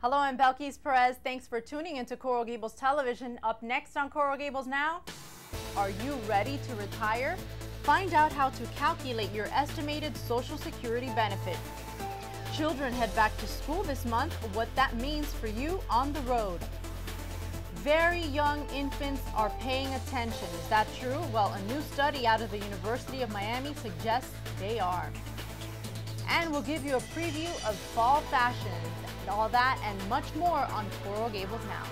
Hello, I'm Belkis Perez. Thanks for tuning into Coral Gables Television. Up next on Coral Gables Now, are you ready to retire? Find out how to calculate your estimated Social Security benefit. Children head back to school this month, what that means for you on the road. Very young infants are paying attention. Is that true? Well, a new study out of the University of Miami suggests they are. And we'll give you a preview of fall fashions. All that and much more on Coral Gables Now.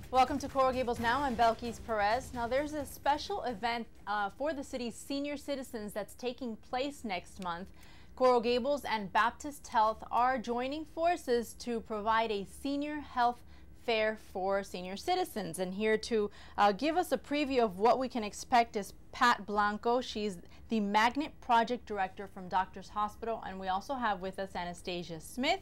Welcome to Coral Gables Now. I'm Belkis Perez. Now there's a special event for the city's senior citizens that's taking place next month. Coral Gables and Baptist Health are joining forces to provide a senior health fair for senior citizens. And here to give us a preview of what we can expect is Pat Blanco. She's the Magnet Project Director from Doctors Hospital. And we also have with us Anastasia Smith.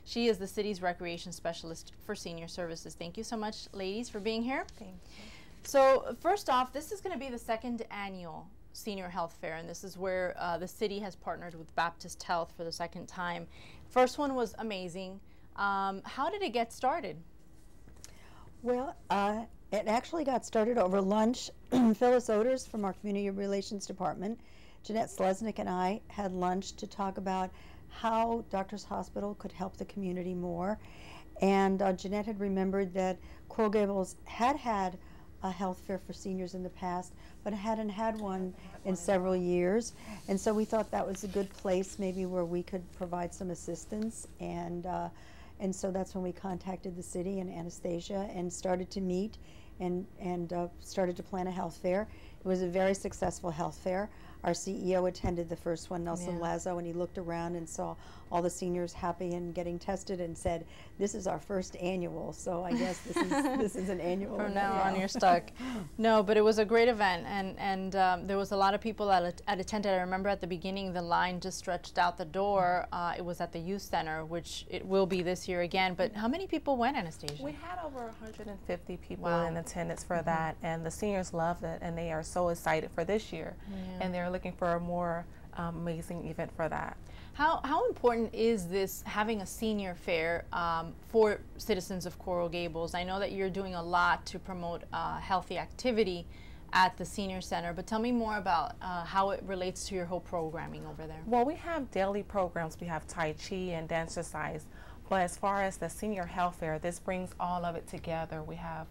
She is the city's recreation specialist for senior services. Thank you so much, ladies, for being here. Thank you. So first off, this is going to be the second annual Senior Health Fair, and this is where the city has partnered with Baptist Health for the second time. First one was amazing. How did it get started? Well, it actually got started over lunch. Phyllis Oders from our Community Relations Department, Jeanette Slesnick, and I had lunch to talk about how Doctors Hospital could help the community more. And Jeanette had remembered that Coral Gables had a health fair for seniors in the past, but hadn't had one in several years. And so we thought that was a good place maybe where we could provide some assistance. And so that's when we contacted the city and Anastasia and started to meet and started to plan a health fair. It was a very successful health fair. Our CEO attended the first one, Nelson Lazo, and he looked around and saw all the seniors happy and geting tested and said, "This is our first annual, so I guess this is an annual." From now on, you're stuck. No, but it was a great event, and there was a lot of people that attended. I remember at the beginning, the line just stretched out the door. It was at the youth center, which it will be this year again. But how many people went, Anastasia? We had over 150 people in attendance for that, and the seniors loved it, and they are so excited for this year, and they're looking for a more amazing event for that. How important is this, having a senior fair for citizens of Coral Gables? I know that you're doing a lot to promote healthy activity at the senior center, but tell me more about how it relates to your whole programming over there. Well, we have daily programs. We have Tai Chi and Dancercise, but as far as the senior health fair, this brings all of it together. We have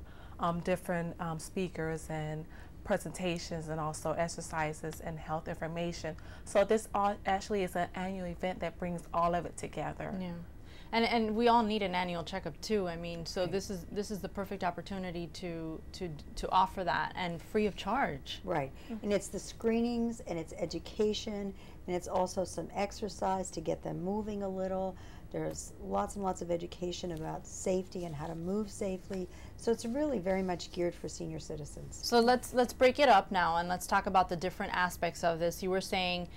different speakers and presentations and also exercises and health information. So this actually is an annual event that brings all of it together. Yeah. And we all need an annual checkup too. I mean, so this is the perfect opportunity to offer that, and free of charge. Right. And it's the screenings and it's education and it's also some exercise to get them moving a little. There's lots and lots of education about safety and how to move safely. So it's really very much geared for senior citizens. So let's break it up now and let's talk about the different aspects of this. You were saying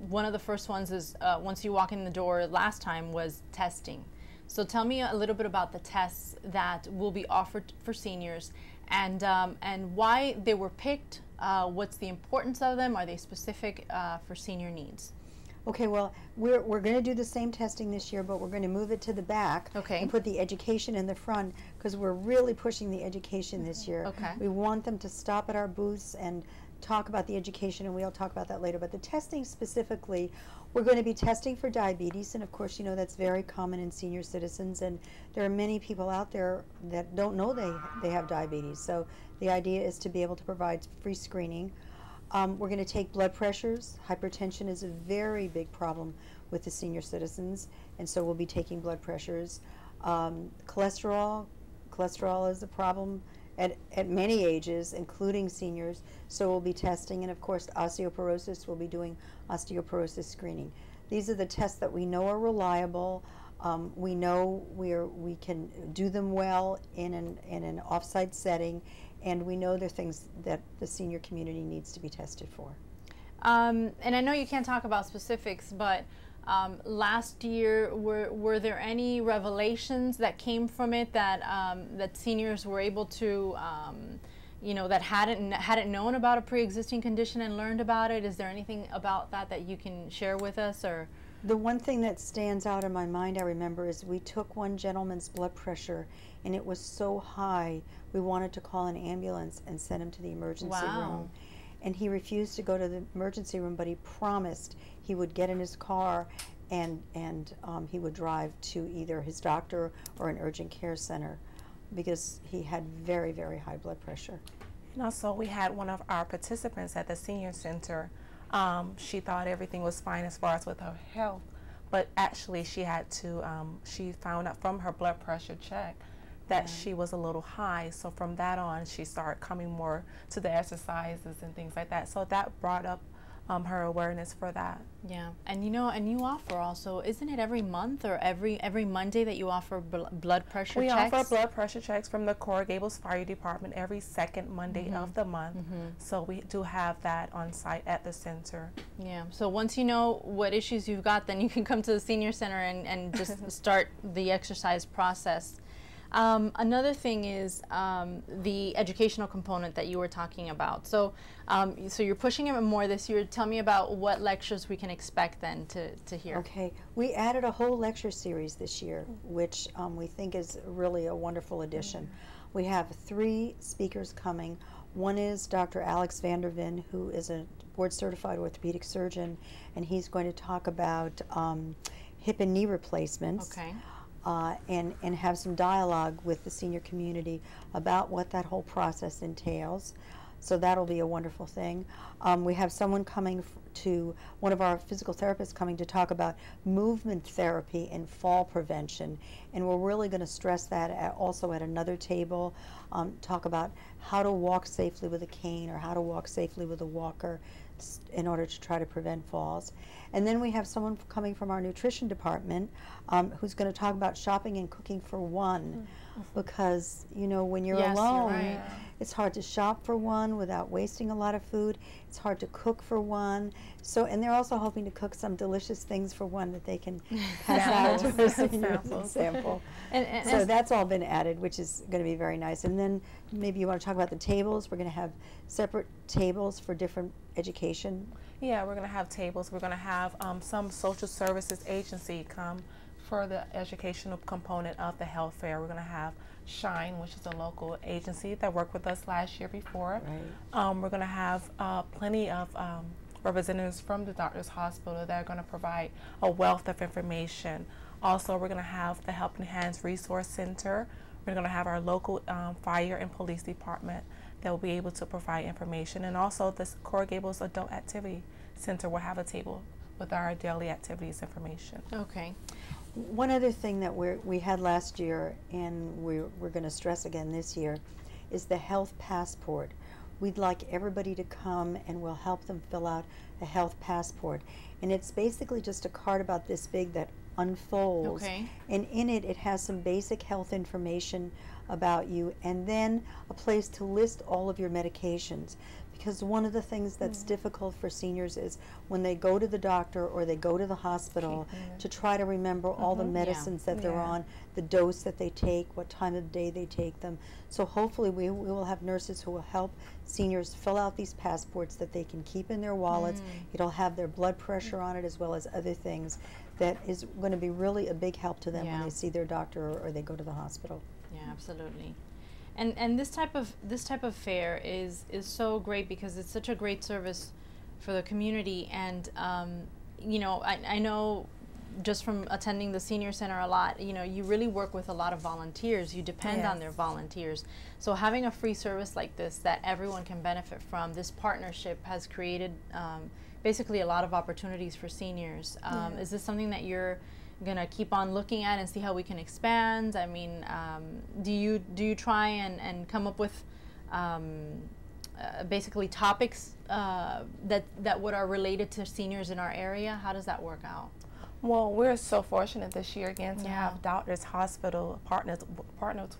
one of the first ones is once you walk in the door last time was testing. So tell me a little bit about the tests that will be offered for seniors and why they were picked. What's the importance of them? Are they specific for senior needs? Okay, well, we're going to do the same testing this year, but we're going to move it to the back and put the education in the front because we're really pushing the education this year. Okay. We want them to stop at our booths and talk about the education, and we'll talk about that later. But the testing specifically, we're going to be testing for diabetes, and of course, you know, that's very common in senior citizens, and there are many people out there that don't know they have diabetes. So the idea is to be able to provide free screening. We're going to take blood pressures. Hypertension is a very big problem with the senior citizens, and so we'll be taking blood pressures. Cholesterol is a problem at many ages, including seniors. So we'll be testing, and of course osteoporosis, we'll be doing osteoporosis screening. These are the tests that we know are reliable. We know we can do them well in an off-site setting, and we know they're things that the senior community needs to be tested for. And I know you can't talk about specifics, but last year, were there any revelations that came from it that that seniors were able to, you know, that hadn't known about a pre-existing condition and learned about it? Is there anything about that that you can share with us, or? The one thing that stands out in my mind, I remember, is we took one gentleman's blood pressure, and it was so high we wanted to call an ambulance and send him to the emergency room. And he refused to go to the emergency room, but he promised he would get in his car and he would drive to either his doctor or an urgent care center, because he had very, very high blood pressure. And also, we had one of our participants at the senior center. She thought everything was fine as far as with her health, but actually she had to, she found out from her blood pressure check that she was a little high. So from that on, she started coming more to the exercises and things like that. So that brought up her awareness for that. Yeah, and you know, and you offer also, isn't it every month or every Monday that you offer blood pressure checks? We offer blood pressure checks from the Coral Gables Fire Department every second Monday of the month. So we do have that on site at the center. Yeah. So once you know what issues you've got, then you can come to the senior center and just start the exercise process. Another thing is the educational component that you were talking about. So, so you're pushing it more this year. Tell me about what lectures we can expect then to hear. Okay, we added a whole lecture series this year, which we think is really a wonderful addition. We have 3 speakers coming. One is Dr. Alex Vandervin, who is a board-certified orthopedic surgeon, and he's going to talk about hip and knee replacements. Okay. And have some dialogue with the senior community about what that whole process entails. So that'll be a wonderful thing. We have someone coming one of our physical therapists coming to talk about movement therapy and fall prevention. And we're really going to stress that also at another table, talk about how to walk safely with a cane or how to walk safely with a walker in order to try to prevent falls. And then we have someone coming from our nutrition department who's going to talk about shopping and cooking for one, because you know, when you're alone, you're right. It's hard to shop for one without wasting a lot of food. It's hard to cook for one. So, and they're also hoping to cook some delicious things for one that they can pass out to their seniors and sample. And so that's all been added, which is going to be very nice. And then maybe you want to talk about the tables. We're going to have separate tables for different education. Yeah, we're going to have tables. We're going to have some social services agency come for the educational component of the health fair. We're going to have Shine, which is a local agency that worked with us last year before. Right. We're going to have plenty of representatives from the doctor's hospital that are going to provide a wealth of information. Also, we're going to have the Helping Hands Resource Center. We're going to have our local fire and police department that will be able to provide information. And also the Coral Gables Adult Activity Center will have a table with our daily activities information. Okay. One other thing that we had last year, and we're going to stress again this year, is the health passport. We'd like everybody to come, and we'll help them fill out a health passport. And it's basically just a card about this big that unfolds. Okay. And in it, it has some basic health information about you, and then a place to list all of your medications. Because one of the things that's difficult for seniors is when they go to the doctor or they go to the hospital to try to remember all the medicines that they're on, the dose that they take, what time of day they take them. So hopefully we will have nurses who will help seniors fill out these passports that they can keep in their wallets. It'll have their blood pressure on it as well as other things that is going to be really a big help to them when they see their doctor or they go to the hospital. Yeah, absolutely. And this type of fair is so great because it's such a great service for the community. And you know, I know just from attending the senior center a lot, you know, you really work with a lot of volunteers. You depend on their volunteers. So having a free service like this that everyone can benefit from, this partnership has created basically a lot of opportunities for seniors. Is this something that you're gonna keep on looking at and see how we can expand? I mean, do you try and come up with basically topics that what are related to seniors in our area? How does that work out? Well, we're so fortunate this year again to have Doctors Hospital partners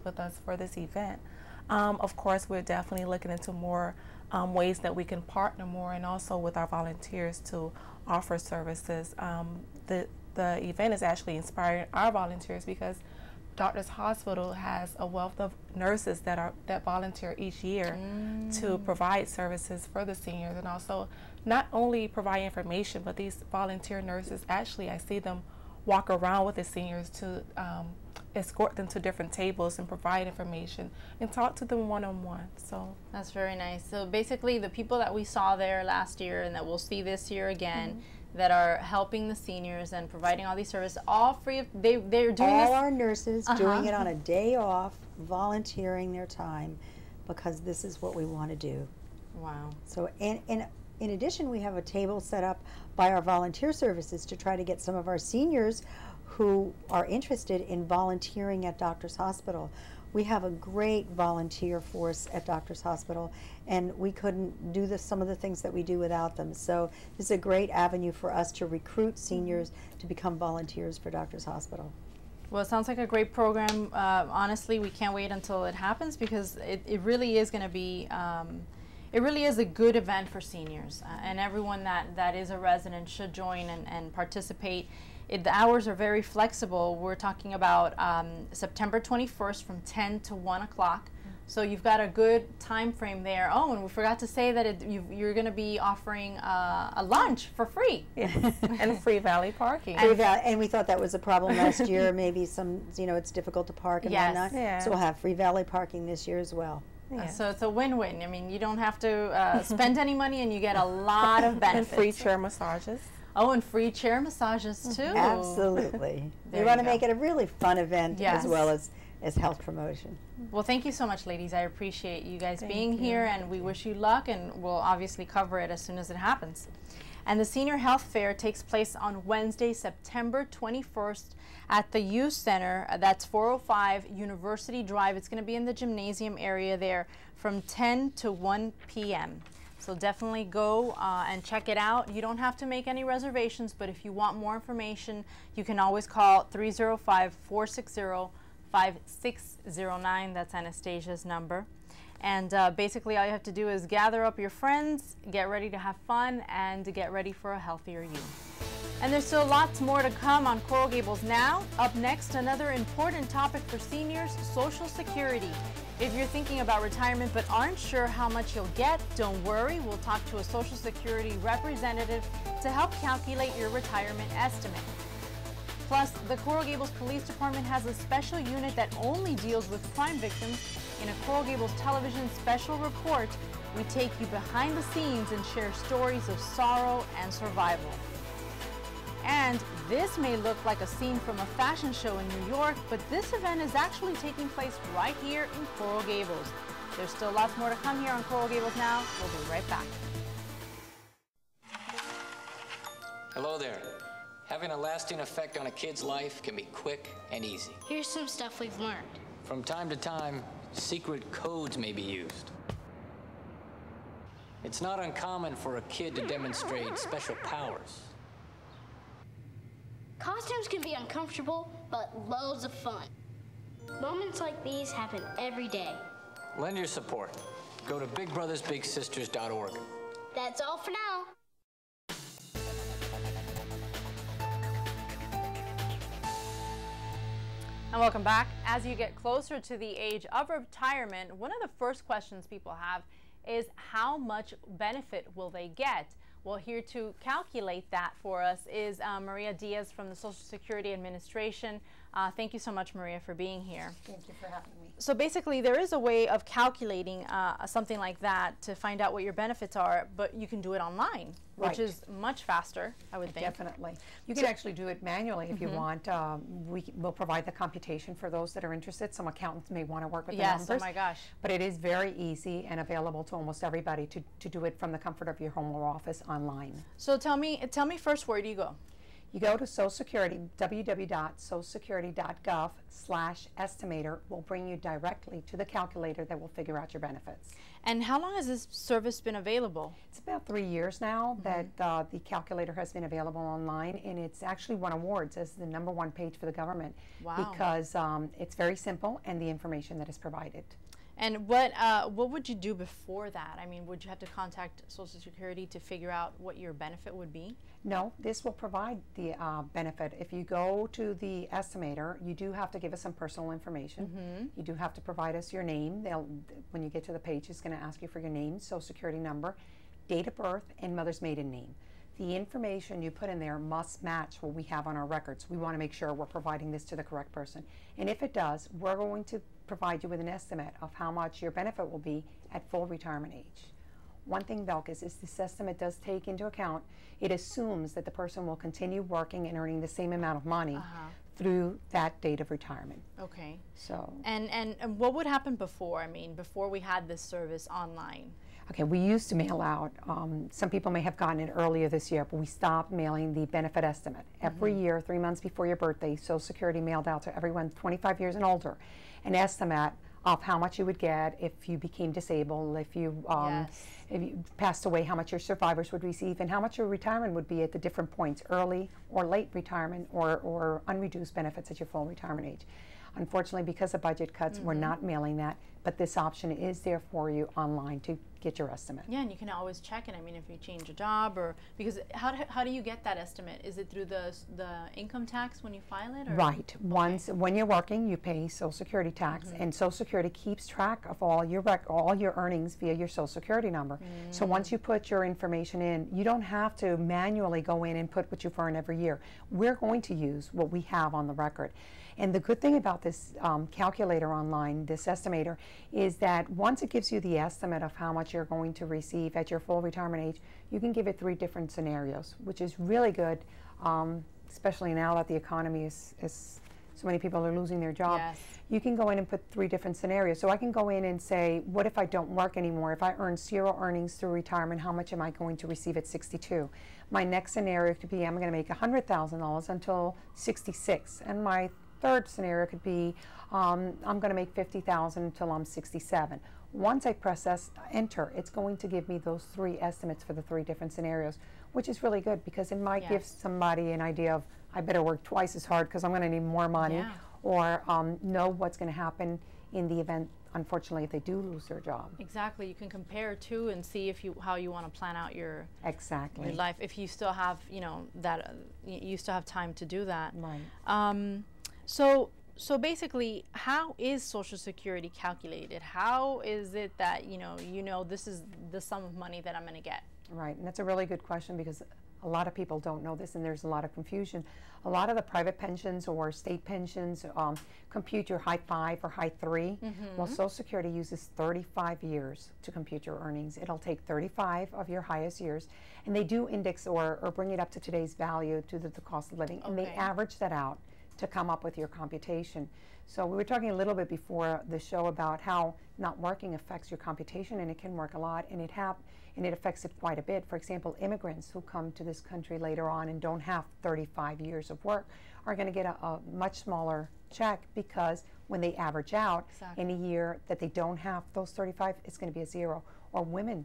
with us for this event. Of course, we're definitely looking into more ways that we can partner more, and also with our volunteers to offer services. The event is actually inspiring our volunteers because Doctors Hospital has a wealth of nurses that volunteer each year to provide services for the seniors, and also not only provide information, but these volunteer nurses actually, I see them walk around with the seniors to escort them to different tables and provide information and talk to them one-on-one. So that's very nice. So basically the people that we saw there last year and that we'll see this year again, that are helping the seniors and providing all these services, all free of, they're doing all this. our nurses doing it on a day off, volunteering their time, because this is what we want to do. Wow. So in addition, we have a table set up by our volunteer services to try to get some of our seniors who are interested in volunteering at Doctors Hospital. We have a great volunteer force at Doctors Hospital, and we couldn't do some of the things that we do without them. So this is a great avenue for us to recruit seniors to become volunteers for Doctors Hospital. Well, it sounds like a great program. Honestly, we can't wait until it happens, because it really is going to be, it really is a good event for seniors, and everyone that is a resident should join and participate. The hours are very flexible. We're talking about September 21st from 10 to 1 o'clock. So you've got a good time frame there. Oh, and we forgot to say that you're going to be offering a lunch for free. Yes. And free valet parking. And we thought that was a problem last year. Maybe it's difficult to park and whatnot. Yeah. So we'll have free valet parking this year as well. Yeah. So it's a win-win. I mean, you don't have to spend any money, and you get a lot of benefits. And free chair massages. Oh, and free chair massages too. Absolutely. There We want to you go. make it a really fun event, Yes. as well as health promotion. Well, thank you so much, ladies. I appreciate you guys Thank being you. here, and we wish you luck, and we'll obviously cover it as soon as it happens. And the Senior Health Fair takes place on Wednesday, September 21st at the Youth Center. That's 405 University Drive. It's going to be in the gymnasium area there from 10 to 1 p.m. So definitely go and check it out. You don't have to make any reservations, but if you want more information, you can always call 305-460-5609. That's Anastasia's number. And basically all you have to do is gather up your friends, get ready to have fun, and to get ready for a healthier you. And there's still lots more to come on Coral Gables Now. Up next, another important topic for seniors, Social Security. If you're thinking about retirement but aren't sure how much you'll get, don't worry. We'll talk to a Social Security representative to help calculate your retirement estimate. Plus, the Coral Gables Police Department has a special unit that only deals with crime victims. In a Coral Gables television special report, we take you behind the scenes and share stories of sorrow and survival. And this may look like a scene from a fashion show in New York, but this event is actually taking place right here in Coral Gables. There's still lots more to come here on Coral Gables Now. We'll be right back. Hello there. Having a lasting effect on a kid's life can be quick and easy. Here's some stuff we've learned. From time to time, secret codes may be used. It's not uncommon for a kid to demonstrate special powers. Costumes can be uncomfortable, but loads of fun. Moments like these happen every day. Lend your support. Go to bigbrothersbigsisters.org. That's all for now. And welcome back. As you get closer to the age of retirement, one of the first questions people have is how much benefit will they get? Well, here to calculate that for us is Maria Diaz from the Social Security Administration. Thank you so much, Maria, for being here. Thank you for having me. So basically, there is a way of calculating something like that to find out what your benefits are, but you can do it online, which Right. is much faster, I would think. Definitely. You can actually do it manually if you want. We'll provide the computation for those that are interested. Some accountants may want to work with the Yes, numbers. oh my gosh. But it is very easy and available to almost everybody to do it from the comfort of your home or office online. So tell me first, where do you go? You go to Social Security, www.socialsecurity.gov/estimator will bring you directly to the calculator that will figure out your benefits. And how long has this service been available? It's about 3 years now that the calculator has been available online, and it's actually won awards as the #1 page for the government. Wow. Because it's very simple and the information that is provided. And what would you do before that? I mean, would you have to contact Social Security to figure out what your benefit would be? No, this will provide the benefit. If you go to the estimator, you do have to give us some personal information. You do have to provide us your name. When you get to the page, it's going to ask you for your name, Social Security number, date of birth, and mother's maiden name. The information you put in there must match what we have on our records. We want to make sure we're providing this to the correct person. And if it does, we're going to provide you with an estimate of how much your benefit will be at full retirement age. One thing, Belkis, is this estimate does take into account, it assumes that the person will continue working and earning the same amount of money through that date of retirement. Okay. So. And what would happen before? I mean, before we had this service online? Okay, we used to mail out, some people may have gotten it earlier this year, but we stopped mailing the benefit estimate. Every year, 3 months before your birthday, Social Security mailed out to everyone 25 years and older an estimate of how much you would get if you became disabled, if you passed away, how much your survivors would receive, and how much your retirement would be at the different points, early or late retirement or unreduced benefits at your full retirement age. Unfortunately, because of budget cuts, we're not mailing that, but this option is there for you online to get your estimate. Yeah, and you can always check it. I mean, if you change a job, or because how do you get that estimate? Is it through the income tax when you file it? Or? Right. When you're working, you pay Social Security tax, and Social Security keeps track of all your earnings via your Social Security number. So once you put your information in, you don't have to manually go in and put what you've earned every year. We're going to use what we have on the record. And the good thing about this calculator online, this estimator, is that once it gives you the estimate of how much you're going to receive at your full retirement age, you can give it 3 different scenarios, which is really good, especially now that the economy is so many people are losing their job. Yes. You can go in and put 3 different scenarios. So I can go in and say, what if I don't work anymore? If I earn 0 earnings through retirement, how much am I going to receive at 62? My next scenario could be, I'm going to make $100,000 until 66. And my third scenario could be, I'm going to make $50,000 until I'm 67. Once I press enter, it's going to give me those 3 estimates for the 3 different scenarios, which is really good because it might give somebody an idea of, I better work twice as hard because I'm going to need more money, or know what's going to happen in the event, unfortunately, if they do lose their job. Exactly. You can compare too and see how you want to plan out your your life. If you still have, that you still have time to do that. Right. So basically, how is Social Security calculated? How is it that this is the sum of money that I'm going to get? Right, and that's a really good question because a lot of people don't know this and there's a lot of confusion. A lot of the private pensions or state pensions compute your high 5 or high 3. Well, Social Security uses 35 years to compute your earnings. It'll take 35 of your highest years, and they do index or bring it up to today's value to the cost of living, and they average that out to come up with your computation. So we were talking a little bit before the show about how not working affects your computation, and it can work a lot, and it affects it quite a bit. For example, immigrants who come to this country later on and don't have 35 years of work are going to get a much smaller check because when they average out in a year that they don't have those 35, it's going to be a 0. Or women,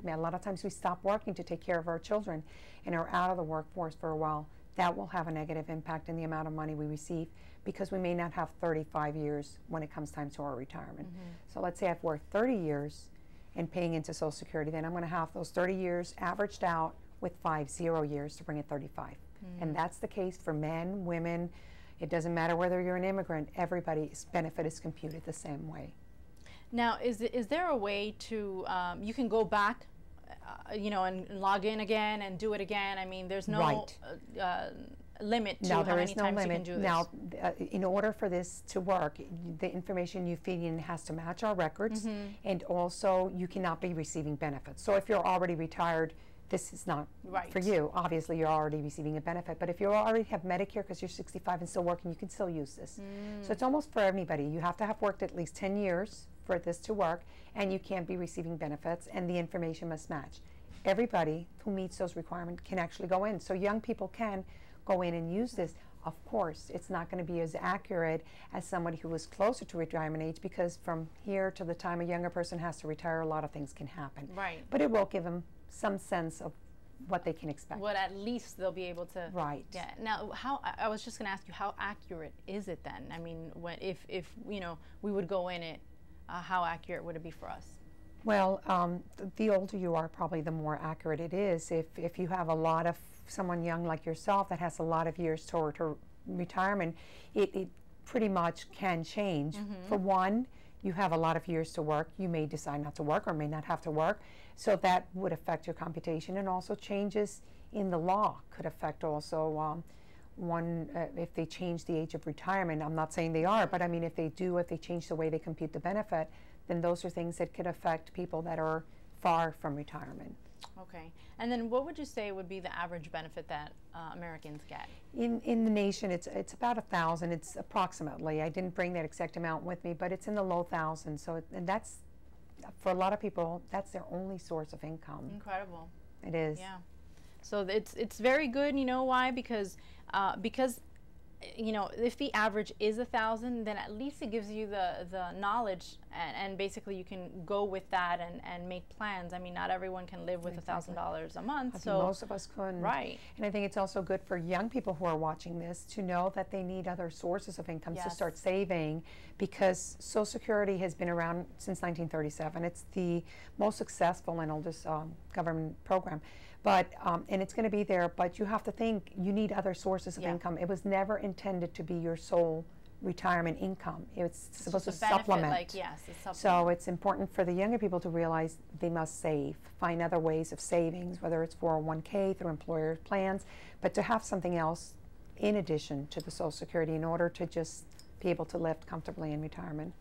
a lot of times we stop working to take care of our children and are out of the workforce for a while. That will have a negative impact in the amount of money we receive because we may not have 35 years when it comes time to our retirement. So let's say I've worked 30 years and paying into Social Security, then I'm going to have those 30 years averaged out with 0 years to bring it 35. And that's the case for men, women. It doesn't matter whether you're an immigrant. Everybody's benefit is computed the same way. Now, is there a way to, you can go back and log in again and do it again? I mean, there's no limit to how many times you can do this. Now, in order for this to work, the information you feed in has to match our records, and also you cannot be receiving benefits. So if you're already retired, this is not for you. Obviously, you're already receiving a benefit. But if you already have Medicare because you're 65 and still working, you can still use this. So it's almost for everybody. You have to have worked at least 10 years for this to work, and you can't be receiving benefits, and the information must match. Everybody who meets those requirements can actually go in. So young people can go in and use this. Of course, it's not going to be as accurate as somebody who was closer to retirement age, because from here to the time a younger person has to retire, a lot of things can happen. Right. But it will give them some sense of what they can expect. What at least they'll be able to. Right. Yeah. Now, I was just going to ask you, how accurate is it then? I mean, if you know, we would go in it, how accurate would it be for us? Well, the older you are, probably the more accurate it is. If you have a lot of someone young like yourself that has a lot of years toward her retirement, it pretty much can change. For one, you have a lot of years to work. You may decide not to work or may not have to work, so that would affect your computation. And also changes in the law could affect also if they change the age of retirement. I'm not saying they are, but I mean, if they change the way they compute the benefit, then those are things that could affect people that are far from retirement. Okay. And then what would you say would be the average benefit that Americans get? In the nation, it's about 1,000. It's approximately. I didn't bring that exact amount with me, but it's in the low thousands. So, and that's, for a lot of people, that's their only source of income. Incredible. It is. Yeah. So it's very good. You know why? Because you know, if the average is 1,000, then at least it gives you the knowledge, and basically you can go with that and make plans. I mean, not everyone can live with $1,000 a month. I think most of us couldn't. Right. And I think it's also good for young people who are watching this to know that they need other sources of income to start saving, because Social Security has been around since 1937. It's the most successful and oldest government program. But, and it's going to be there, but you have to think you need other sources of income. It was never intended to be your sole retirement income. It's supposed to supplement. Like, yes, it's supplement. So it's important for the younger people to realize they must save, find other ways of savings, whether it's 401k, through employer plans, but to have something else in addition to the Social Security in order to just be able to live comfortably in retirement.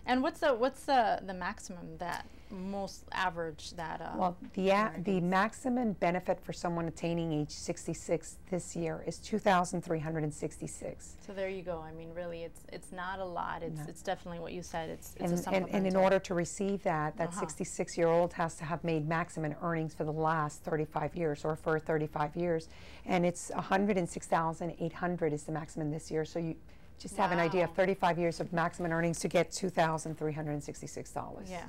And what's the maximum that most average that? Well, the maximum benefit for someone attaining age 66 this year is $2,366. So there you go. I mean, really, it's not a lot. It's definitely what you said. It's a and supplemental. in order to receive that 66-year-old has to have made maximum earnings for the last 35 years, or for 35 years, and it's $106,800 is the maximum this year. So you just have an idea of 35 years of maximum earnings to get $2,366. Yeah.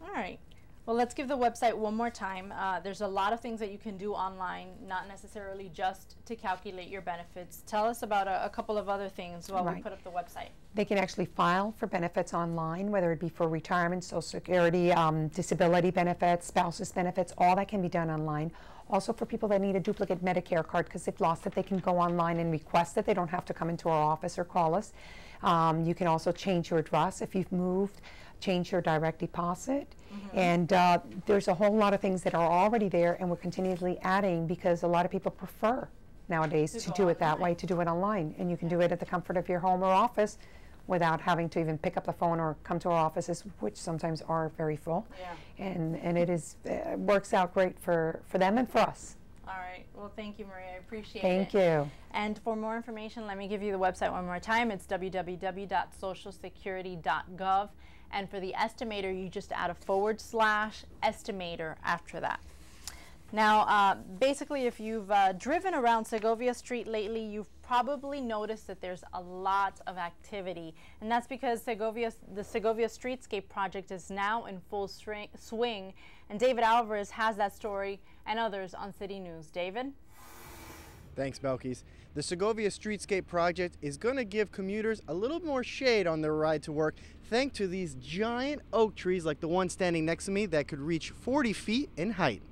All right. Well, let's give the website one more time. There's a lot of things that you can do online, not necessarily just to calculate your benefits. Tell us about a couple of other things while we put up the website. They can actually file for benefits online, whether it be for retirement, Social Security, disability benefits, spouses benefits, all that can be done online. Also, for people that need a duplicate Medicare card because they've lost it, they can go online and request it. They don't have to come into our office or call us. You can also change your address if you've moved, change your direct deposit. And there's a whole lot of things that are already there, and we're continually adding, because a lot of people prefer nowadays to do it that way, to do it online. And you can do it at the comfort of your home or office without having to even pick up the phone or come to our offices, which sometimes are very full. And it works out great for them and for us. All right. Well, thank you, Maria. I appreciate it. Thank you. And for more information, let me give you the website one more time. It's www.socialsecurity.gov. And for the estimator, you just add a /estimator after that. Now, basically, if you've driven around Segovia Street lately, you've probably noticed that there's a lot of activity. And that's because the Segovia Streetscape project is now in full swing. And David Alvarez has that story and others on City News. David? Thanks, Belkis. The Segovia Streetscape project is going to give commuters a little more shade on their ride to work, thanks to these giant oak trees like the one standing next to me that could reach 40 feet in height.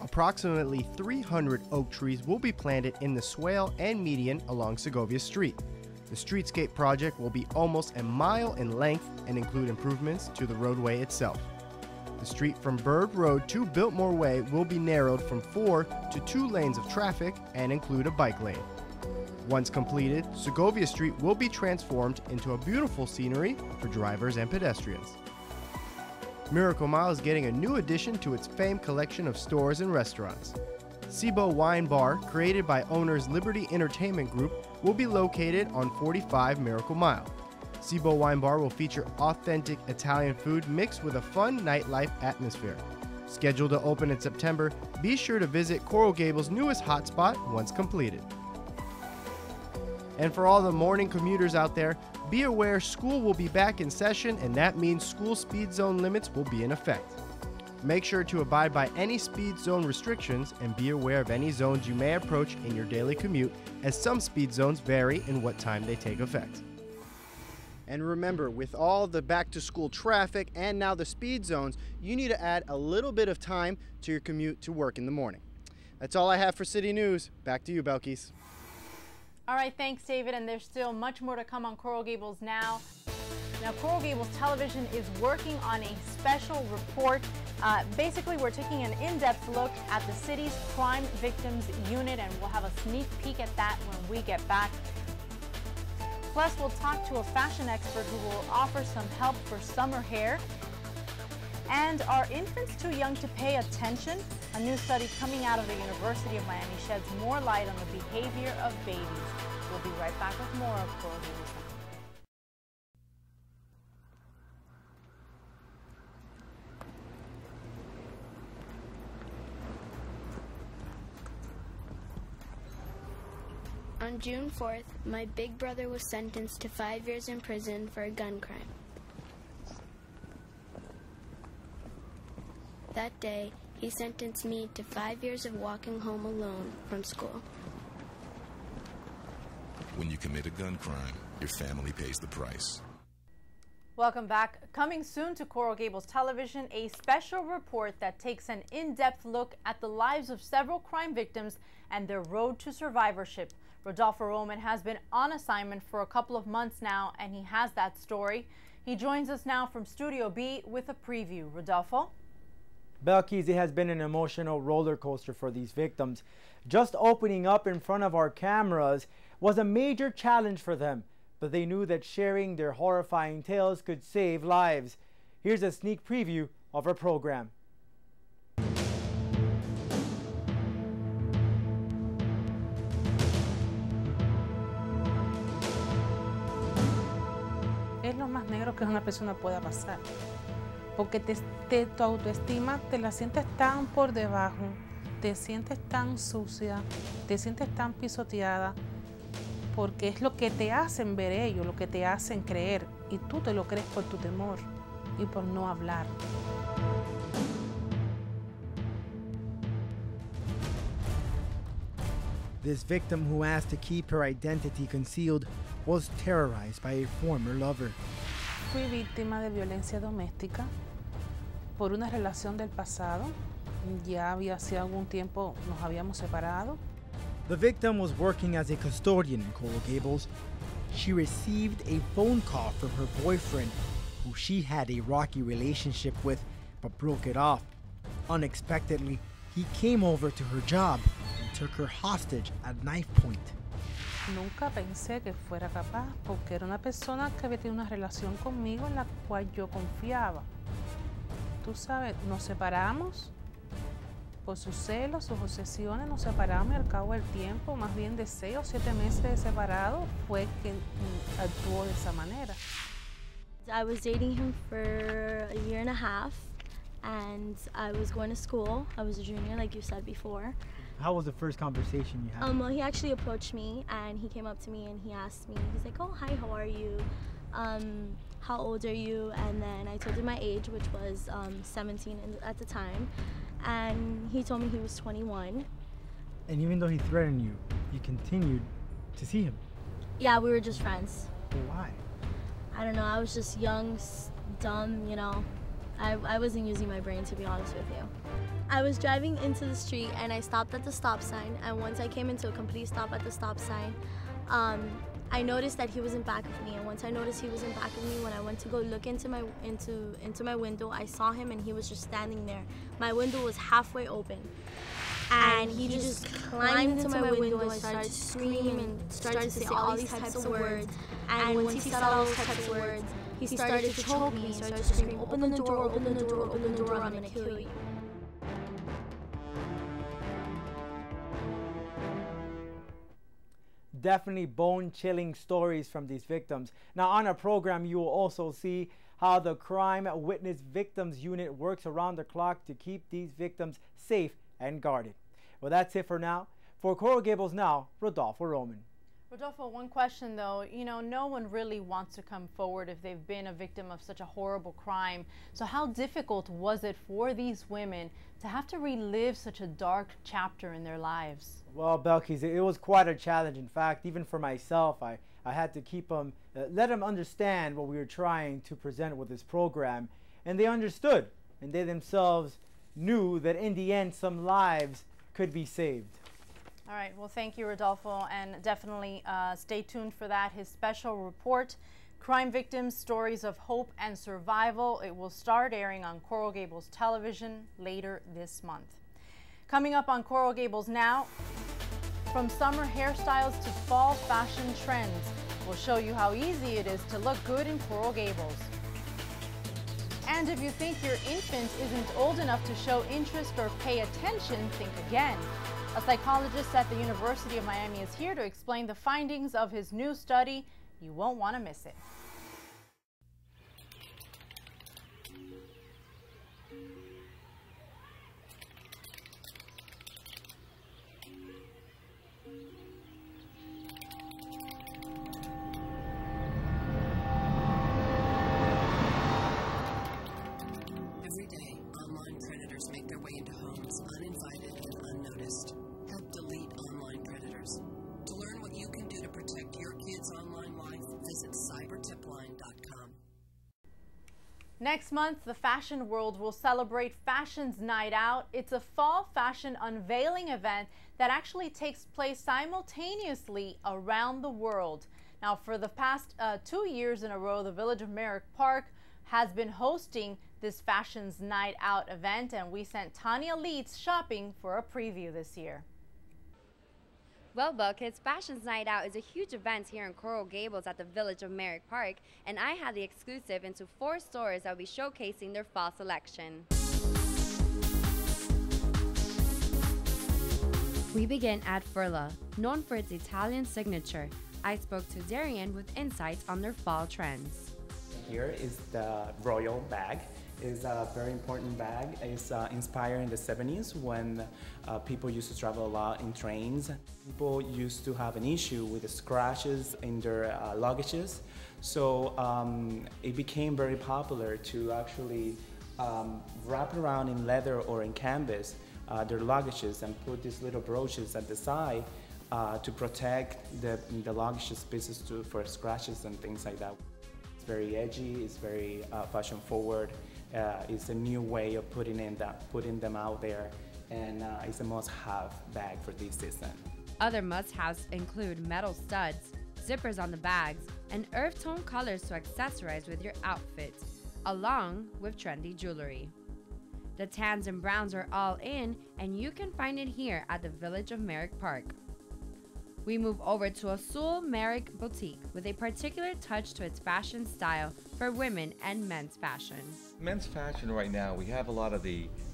Approximately 300 oak trees will be planted in the swale and median along Segovia Street. The Streetscape project will be almost a mile in length and include improvements to the roadway itself. The street from Bird Road to Biltmore Way will be narrowed from 4 to 2 lanes of traffic and include a bike lane. Once completed, Segovia Street will be transformed into a beautiful scenery for drivers and pedestrians. Miracle Mile is getting a new addition to its famed collection of stores and restaurants. Cibo Wine Bar, created by owners Liberty Entertainment Group, will be located on 45 Miracle Mile. Cibo Wine Bar will feature authentic Italian food mixed with a fun nightlife atmosphere. Scheduled to open in September, be sure to visit Coral Gables' newest hotspot once completed. And for all the morning commuters out there, be aware school will be back in session, and that means school speed zone limits will be in effect. Make sure to abide by any speed zone restrictions and be aware of any zones you may approach in your daily commute, as some speed zones vary in what time they take effect. And remember, with all the back-to-school traffic and now the speed zones, you need to add a little bit of time to your commute to work in the morning. That's all I have for City News. Back to you, Belkis. All right, thanks, David. And there's still much more to come on Coral Gables Now. Now, Coral Gables Television is working on a special report. Basically, we're taking an in-depth look at the city's crime victims unit, and we'll have a sneak peek at that when we get back. Plus, we'll talk to a fashion expert who will offer some help for summer hair. And are infants too young to pay attention? A new study coming out of the University of Miami sheds more light on the behavior of babies. We'll be right back with more of Coral Gables Now. On June 4th, my big brother was sentenced to 5 years in prison for a gun crime. That day, he sentenced me to 5 years of walking home alone from school. When you commit a gun crime, your family pays the price. Welcome back. Coming soon to Coral Gables Television, a special report that takes an in-depth look at the lives of several crime victims and their road to survivorship. Rodolfo Roman has been on assignment for a couple of months now, and he has that story. He joins us now from Studio B with a preview. Rodolfo? Belkis, it has been an emotional roller coaster for these victims. Just opening up in front of our cameras was a major challenge for them, but they knew that sharing their horrifying tales could save lives. Here's a sneak preview of our program. Es lo más negro que una persona pueda pasar, porque tu autoestima te la sientes tan por debajo, te sientes tan sucia, te sientes tan pisoteada, porque es lo que te hacen ver ellos, lo que te hacen creer, y tú te lo crees por tu temor y por no hablar. This victim, who asked to keep her identity concealed, was terrorized by a former lover. Fui víctima de violencia doméstica por una relación del pasado. Ya había hace algún tiempo nos habíamos separado. The victim was working as a custodian in Coral Gables. She received a phone call from her boyfriend, who she had a rocky relationship with, but broke it off. Unexpectedly, he came over to her job and took her hostage at knife point. Nunca pensé que fuera capaz, porque era una persona que había tenido una relación conmigo en la cual yo confiaba. Tú sabes, nos separamos por sus celos, sus obsesiones, nos separamos y al cabo del tiempo, más bien de 6 o 7 meses de separado, fue que actuó de esa manera. I was dating him for a year and a half, and I was going to school. I was a junior, like you said before. How was the first conversation you had? Well, he actually approached me, and he came up to me and he asked me, he's like, oh, hi, how are you? How old are you? And then I told him my age, which was 17 at the time. And he told me he was 21. And even though he threatened you, you continued to see him? Yeah, we were just friends. Why? I don't know, I was just young, dumb, you know. I wasn't using my brain, to be honest with you. I was driving into the street and I stopped at the stop sign, and once I came into a complete stop at the stop sign, I noticed that he was in back of me, and once I noticed he was in back of me, when I went to go look into my window, I saw him and he was just standing there. My window was halfway open. And he just climbed into my window and started screaming and started to say all these types of words. And once he said all those types of words, he started to choke me. He started to scream, open the door, open the door, open the door, I'm gonna kill you. Definitely bone-chilling stories from these victims. Now on our program, you will also see how the Crime Witness Victims Unit works around the clock to keep these victims safe and guarded. Well, that's it for now. For Coral Gables Now, Rodolfo Roman. Rodolfo, one question though, no one really wants to come forward if they've been a victim of such a horrible crime. So how difficult was it for these women to have to relive such a dark chapter in their lives? Well, Belkis, it was quite a challenge. In fact, even for myself, I had to keep them, let them understand what we were trying to present with this program. And they understood, and they themselves knew that in the end, some lives could be saved. All right, well, thank you, Rodolfo, and definitely stay tuned for that. His special report, Crime Victims, Stories of Hope and Survival. It will start airing on Coral Gables Television later this month. Coming up on Coral Gables Now, from summer hairstyles to fall fashion trends, we'll show you how easy it is to look good in Coral Gables. And if you think your infant isn't old enough to show interest or pay attention, think again. A psychologist at the University of Miami is here to explain the findings of his new study. You won't want to miss it. Every day, online predators make their way into homes uninvited and unnoticed. Help delete online predators. To learn what you can do to protect your kids' online life, visit cybertipline.com. Next month, the fashion world will celebrate Fashion's Night Out. It's a fall fashion unveiling event that actually takes place simultaneously around the world. Now, for the past 2 years in a row, the Village of Merrick Park has been hosting this Fashion's Night Out event, and we sent Tanya Leeds shopping for a preview this year. Well, Buckets, Fashion's Night Out is a huge event here in Coral Gables at the Village of Merrick Park, and I had the exclusive into 4 stores that will be showcasing their fall selection. We begin at Furla, known for its Italian signature. I spoke to Darian with insights on their fall trends. Here is the Royal bag. It's a very important bag. It's inspired in the 70s when people used to travel a lot in trains. People used to have an issue with the scratches in their luggages. So it became very popular to actually wrap around in leather or in canvas their luggages and put these little brooches at the side to protect the luggage pieces for scratches and things like that. It's very edgy, it's very fashion forward. It's a new way of putting them out there, and it's a must-have bag for this season. Other must-haves include metal studs, zippers on the bags, and earth tone colors to accessorize with your outfit, along with trendy jewelry. The tans and browns are all in, and you can find it here at the Village of Merrick Park. We move over to Azul Merrick Boutique with a particular touch to its fashion style for women and men's fashion. Men's fashion right now, we have a lot of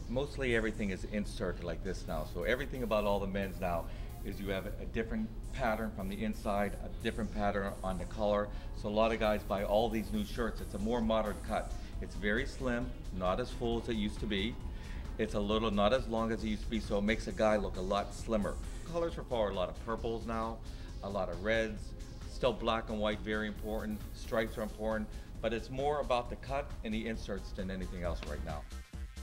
mostly everything is inserted like this now. So everything about all the men's now is you have a different pattern from the inside, a different pattern on the collar. So a lot of guys buy all these new shirts. It's a more modern cut. It's very slim, not as full as it used to be. It's a little, not as long as it used to be, so it makes a guy look a lot slimmer. Colors for fall are a lot of purples now, a lot of reds, still black and white, very important. Stripes are important, but it's more about the cut and the inserts than anything else right now.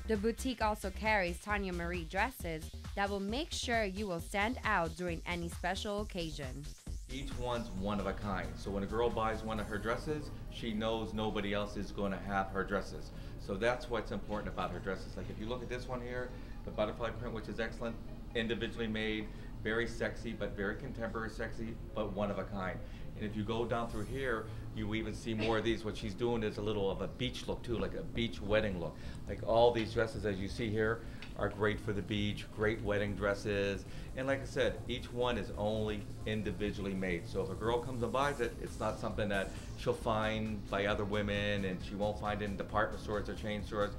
The boutique also carries Tanya Marie dresses that will make sure you will stand out during any special occasion. Each one's one of a kind. So when a girl buys one of her dresses, she knows nobody else is going to have her dresses. So that's what's important about her dresses. Like if you look at this one here, the butterfly print, which is excellent, individually made, very sexy, but very contemporary sexy, but one of a kind. And if you go down through here, you even see more of these. What she's doing is a little of a beach look too, like a beach wedding look. Like all these dresses, as you see here, are great for the beach, great wedding dresses. And like I said, each one is only individually made. So if a girl comes and buys it, it's not something that she'll find by other women and she won't find it in department stores or chain stores.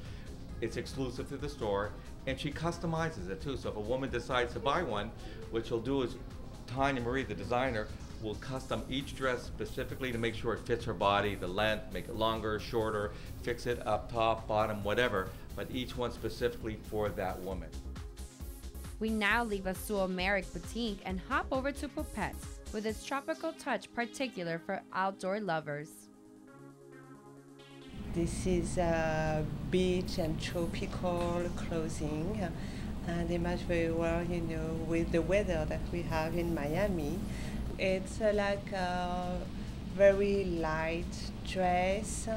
It's exclusive to the store, and she customizes it too. So if a woman decides to buy one, what she'll do is Tanya Marie, the designer, We'll custom each dress specifically to make sure it fits her body, the length, make it longer, shorter, fix it up top, bottom, whatever, but each one specifically for that woman. We now leave a Village of Merrick boutique and hop over to Pupette's with its tropical touch particular for outdoor lovers. This is beach and tropical clothing, and they match very well, you know, with the weather that we have in Miami. It's like a very light dress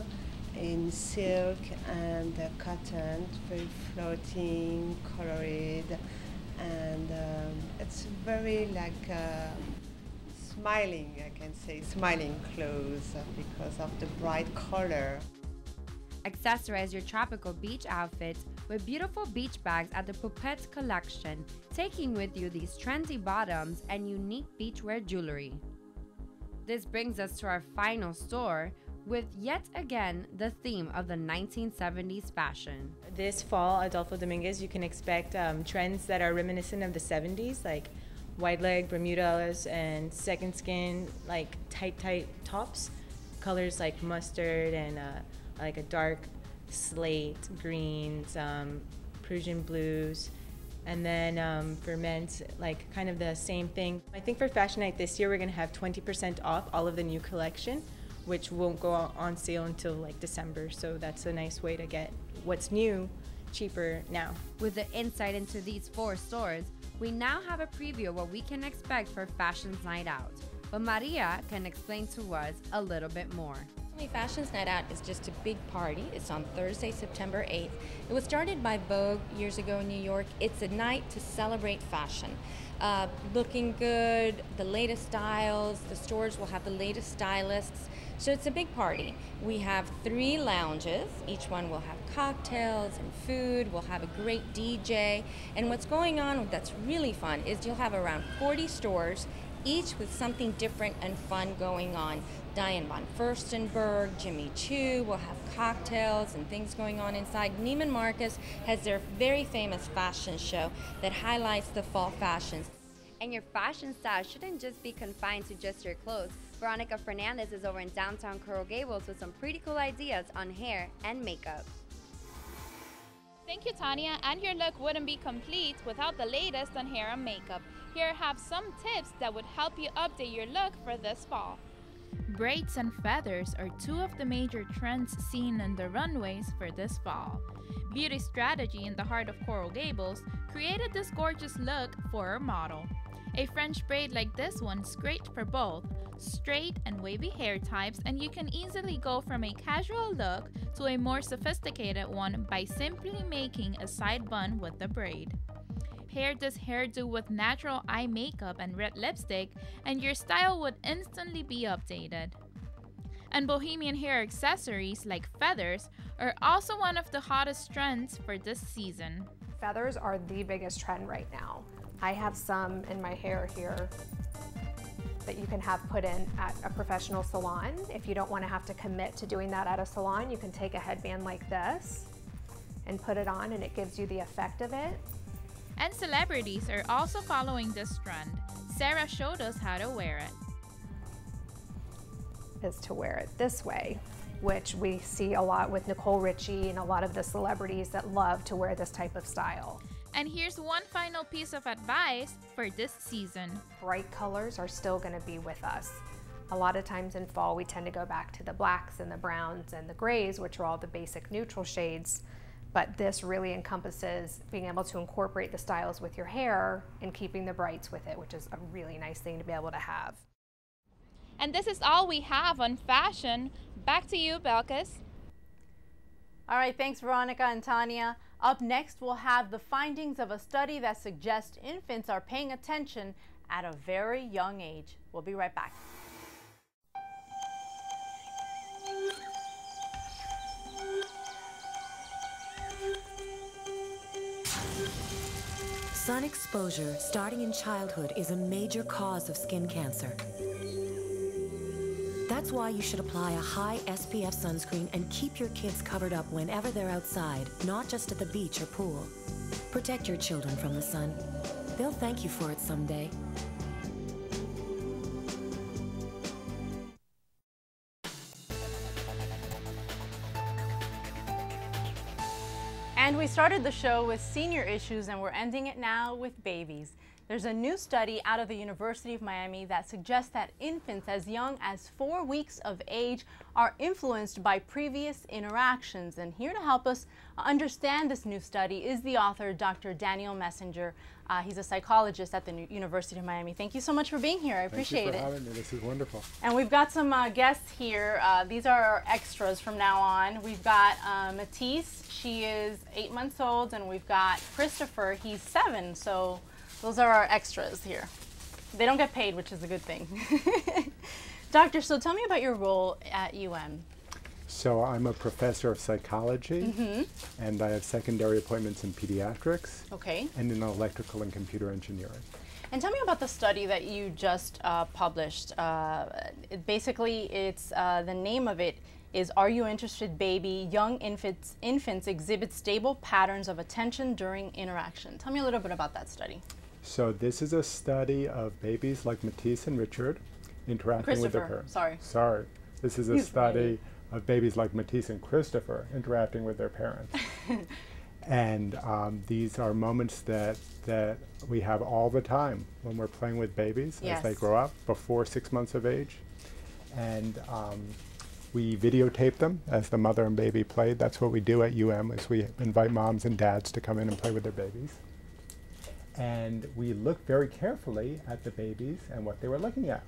in silk and cotton, very floating, colored, and it's very like smiling, I can say, smiling clothes because of the bright color. Accessorize your tropical beach outfits with beautiful beach bags at the Pupette's collection, taking with you these trendy bottoms and unique beachwear jewelry. This brings us to our final store with yet again the theme of the 1970s fashion. This fall, Adolfo Dominguez, you can expect trends that are reminiscent of the 70s, like wide leg Bermudas and second skin, like tight tops, colors like mustard and like a dark slate, greens, Prussian blues, and then for men's, like kind of the same thing. I think for Fashion Night this year, we're gonna have 20% off all of the new collection, which won't go on sale until like December, so that's a nice way to get what's new cheaper now. With the insight into these 4 stores, we now have a preview of what we can expect for Fashion's Night Out, but Maria can explain to us a little bit more. Fashion's Night Out is just a big party. It's on Thursday, September 8th. It was started by Vogue years ago in New York. It's a night to celebrate fashion. Looking good, the latest styles, the stores will have the latest stylists. So it's a big party. We have 3 lounges. Each one will have cocktails and food. We'll have a great DJ. And what's going on that's really fun is you'll have around 40 stores, each with something different and fun going on. Diane von Furstenberg, Jimmy Choo will have cocktails and things going on inside. Neiman Marcus has their very famous fashion show that highlights the fall fashions. And your fashion style shouldn't just be confined to just your clothes. Veronica Fernandez is over in downtown Coral Gables with some pretty cool ideas on hair and makeup. Thank you, Tanya, and your look wouldn't be complete without the latest on hair and makeup. Here I have some tips that would help you update your look for this fall. Braids and feathers are 2 of the major trends seen on the runways for this fall. Beauty Strategy in the heart of Coral Gables created this gorgeous look for her model. A French braid like this one is great for both straight and wavy hair types, and you can easily go from a casual look to a more sophisticated one by simply making a side bun with the braid. Pair this hairdo with natural eye makeup and red lipstick, and your style would instantly be updated. And bohemian hair accessories like feathers are also one of the hottest trends for this season. Feathers are the biggest trend right now. I have some in my hair here that you can have put in at a professional salon. If you don't want to have to commit to doing that at a salon, you can take a headband like this and put it on, and it gives you the effect of it. And celebrities are also following this trend. Sarah showed us how to wear it. Is to wear it this way, which we see a lot with Nicole Richie and a lot of the celebrities that love to wear this type of style. And here's one final piece of advice for this season. Bright colors are still going to be with us. A lot of times in fall we tend to go back to the blacks and the browns and the grays, which are all the basic neutral shades. But this really encompasses being able to incorporate the styles with your hair and keeping the brights with it, which is a really nice thing to be able to have. And this is all we have on fashion. Back to you, Belkis. All right, thanks Veronica and Tanya. Up next, we'll have the findings of a study that suggests infants are paying attention at a very young age. We'll be right back. Sun exposure starting in childhood is a major cause of skin cancer. That's why you should apply a high SPF sunscreen and keep your kids covered up whenever they're outside, not just at the beach or pool. Protect your children from the sun. They'll thank you for it someday. And we started the show with senior issues, and we're ending it now with babies. There's a new study out of the University of Miami that suggests that infants as young as 4 weeks of age are influenced by previous interactions. And here to help us understand this new study is the author, Dr. Daniel Messenger. He's a psychologist at the University of Miami. Thank you so much for being here. I appreciate it. Thank you for having me. This is wonderful. And we've got some guests here. These are our extras from now on. We've got Matisse. She is 8 months old, and we've got Christopher. He's 7. So those are our extras here. They don't get paid, which is a good thing. Doctor, so tell me about your role at UM. So I'm a professor of psychology, and I have secondary appointments in pediatrics and in electrical and computer engineering. And tell me about the study that you just published. Basically, it's the name of it is Are You Interested, Baby? Young infants exhibit stable patterns of attention during interaction. Tell me a little bit about that study. So this is a study of babies like Matisse and Richard interacting with their parents. Sorry. This is a study of babies like Matisse and Christopher interacting with their parents. And these are moments that we have all the time when we're playing with babies as they grow up before 6 months of age. And we videotape them as the mother and baby play. That's what we do at UM, is we invite moms and dads to come in and play with their babies. And we look very carefully at the babies and what they were looking at.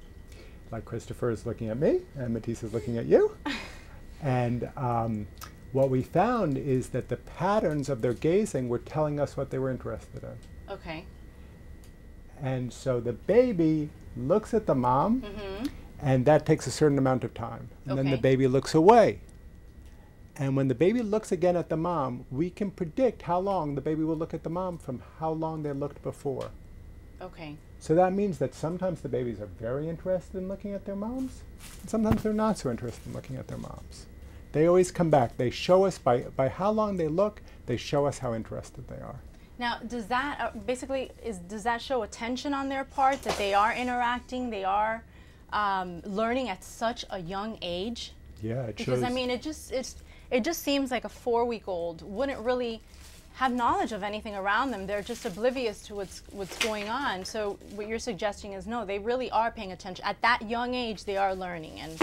Like Christopher is looking at me, and Matisse is looking at you. And what we found is that the patterns of their gazing were telling us what they were interested in. Okay. And so the baby looks at the mom, and that takes a certain amount of time. And then the baby looks away. And when the baby looks again at the mom, we can predict how long the baby will look at the mom from how long they looked before. Okay. So that means that sometimes the babies are very interested in looking at their moms, and sometimes they're not so interested in looking at their moms. They always come back. They show us by how long they look, they show us how interested they are. Now, does that does that show attention on their part, that they are interacting, they are learning at such a young age? Yeah, it shows. Because I mean, it just seems like a 4-week-old wouldn't really have knowledge of anything around them. They're just oblivious to what's going on. So what you're suggesting is no, they really are paying attention. At that young age, they are learning, and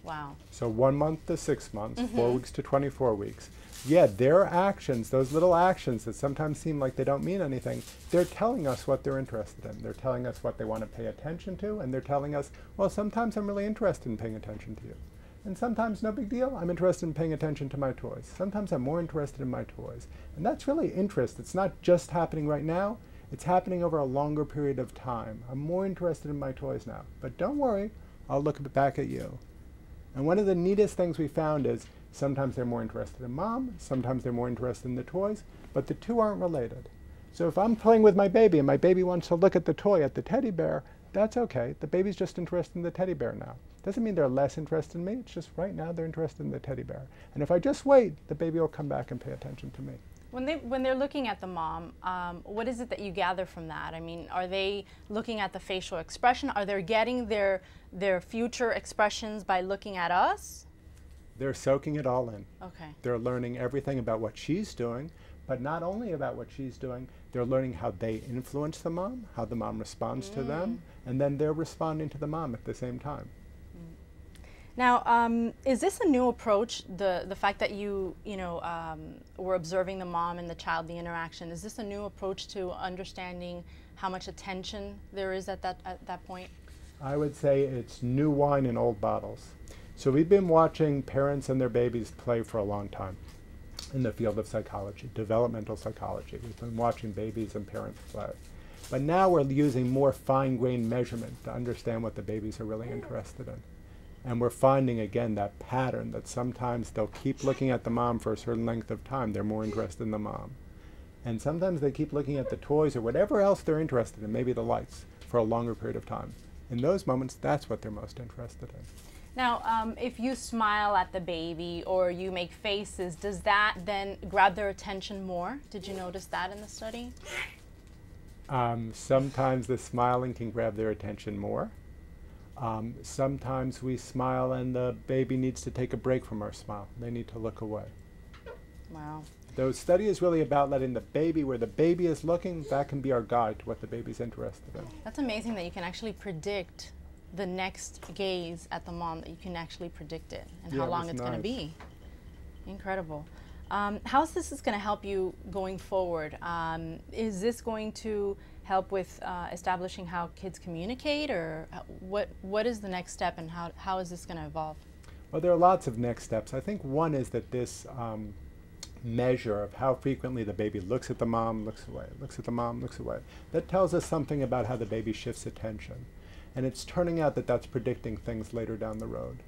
wow. So 1 month to 6 months, 4 weeks to 24 weeks. Yeah, their actions, those little actions that sometimes seem like they don't mean anything, they're telling us what they're interested in. They're telling us what they want to pay attention to, and they're telling us, well, sometimes I'm really interested in paying attention to you. And sometimes, no big deal, I'm interested in paying attention to my toys. Sometimes I'm more interested in my toys. And that's really interest. It's not just happening right now, it's happening over a longer period of time. I'm more interested in my toys now. But don't worry, I'll look back at you. And one of the neatest things we found is sometimes they're more interested in mom, sometimes they're more interested in the toys, but the two aren't related. So if I'm playing with my baby and my baby wants to look at the toy, at the teddy bear, that's okay. The baby's just interested in the teddy bear now. Doesn't mean they're less interested in me, it's just right now they're interested in the teddy bear. And if I just wait, the baby will come back and pay attention to me. When they're looking at the mom, what is it that you gather from that? I mean, are they looking at the facial expression? Are they getting their future expressions by looking at us? They're soaking it all in. Okay. They're learning everything about what she's doing, but not only about what she's doing, they're learning how they influence the mom, how the mom responds to them, and then they're responding to the mom at the same time. Now, is this a new approach, the fact that you were observing the mom and the child, the interaction, is this a new approach to understanding how much attention there is at that point? I would say it's new wine in old bottles. So we've been watching parents and their babies play for a long time in the field of psychology, developmental psychology. We've been watching babies and parents play. But now we're using more fine-grained measurement to understand what the babies are really interested in. And we're finding, again, that pattern that sometimes they'll keep looking at the mom for a certain length of time. They're more interested in the mom. And sometimes they keep looking at the toys or whatever else they're interested in, maybe the lights, for a longer period of time. In those moments, that's what they're most interested in. Now, if you smile at the baby or you make faces, does that then grab their attention more? Did you notice that in the study? Sometimes the smiling can grab their attention more. Sometimes we smile and the baby needs to take a break from our smile. They need to look away. Wow. The study is really about letting the baby, where the baby is looking, that can be our guide to what the baby's interested in. That's amazing that you can actually predict the next gaze at the mom, that you can actually predict it and how long it's going to be. Incredible. How is this going to help you going forward? Is this going to help with establishing how kids communicate, or what is the next step, and how is this going to evolve? Well, there are lots of next steps. I think one is that this measure of how frequently the baby looks at the mom, looks away, looks at the mom, looks away, that tells us something about how the baby shifts attention. And it's turning out that that's predicting things later down the road.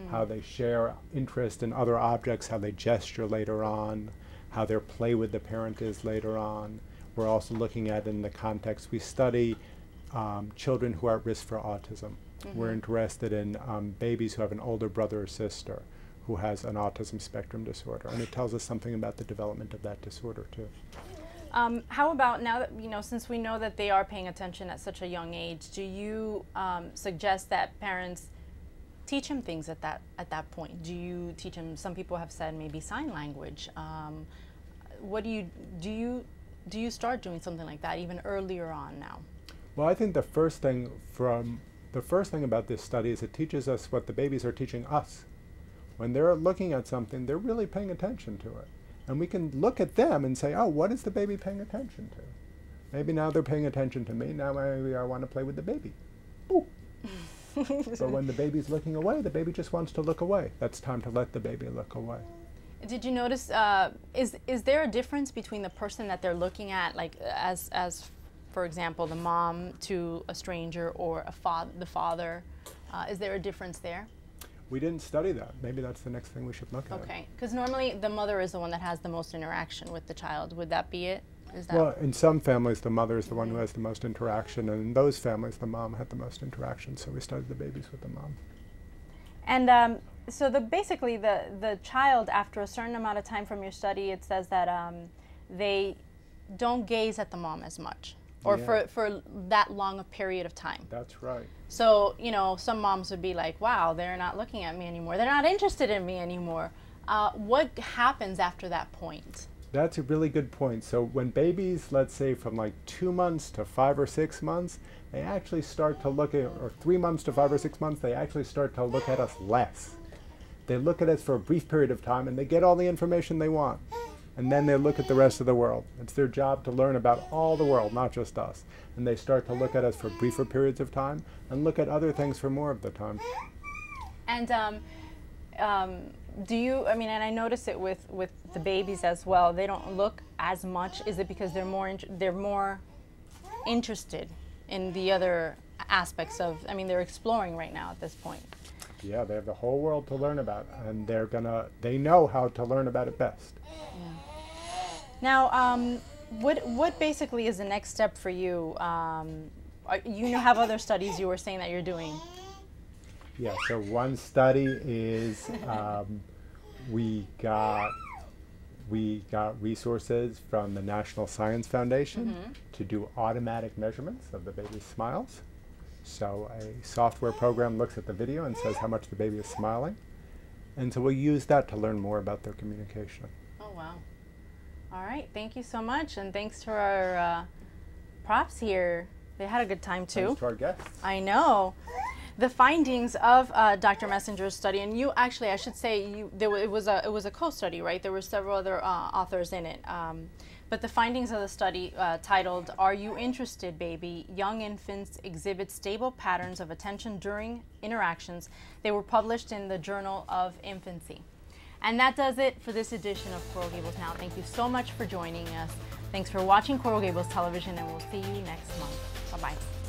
How they share interest in other objects, how they gesture later on, how their play with the parent is later on. We're also looking at, in the context we study, children who are at risk for autism. We're interested in babies who have an older brother or sister who has an autism spectrum disorder, and it tells us something about the development of that disorder too. How about now that, since we know that they are paying attention at such a young age, do you suggest that parents teach them things at that point? Do you teach them, some people have said maybe sign language. What do you start doing something like that even earlier on now? Well, I think the first thing about this study is it teaches us what the babies are teaching us. When they're looking at something, they're really paying attention to it. And we can look at them and say, oh, what is the baby paying attention to? Maybe now they're paying attention to me, now maybe I want to play with the baby. Boop. But when the baby's looking away, the baby just wants to look away. That's time to let the baby look away. Did you notice, is there a difference between the person that they're looking at, like as for example, the mom to a stranger, or the father? Is there a difference there? We didn't study that. Maybe that's the next thing we should look at. Okay, because normally the mother is the one that has the most interaction with the child. Would that be it? Well, in some families, the mother is the one who has the most interaction, and in those families, the mom had the most interaction, so we studied the babies with the mom. And so basically the child, after a certain amount of time from your study, it says that they don't gaze at the mom as much, or for that long a period of time. That's right. So, some moms would be like, wow, they're not looking at me anymore. They're not interested in me anymore. What happens after that point? That's a really good point. So when babies, let's say from like 2 months to 5 or 6 months, they actually start to look at, or 3 months to 5 or 6 months, they actually start to look at us less. They look at us for a brief period of time and they get all the information they want. And then they look at the rest of the world. It's their job to learn about all the world, not just us. And they start to look at us for briefer periods of time and look at other things for more of the time. And do you, and I notice it with the babies as well, they don't look as much. Is it because they're more interested in the other aspects of, they're exploring right now at this point? Yeah, they have the whole world to learn about, and they know how to learn about it best. Yeah. Now, what basically is the next step for you? You have other studies you were saying that you're doing. Yeah, so one study is we got resources from the National Science Foundation to do automatic measurements of the baby's smiles. So a software program looks at the video and says how much the baby is smiling. And so we'll use that to learn more about their communication. Oh, wow. All right, thank you so much. And thanks to our props here. They had a good time too. Thanks to our guests. I know. The findings of Dr. Messenger's study, and you actually, I should say, it was a co-study, right? There were several other authors in it. But the findings of the study titled, "Are You Interested, Baby? Young Infants Exhibit Stable Patterns of Attention During Interactions." They were published in the Journal of Infancy. And that does it for this edition of Coral Gables Now. Thank you so much for joining us. Thanks for watching Coral Gables Television, and we'll see you next month. Bye-bye.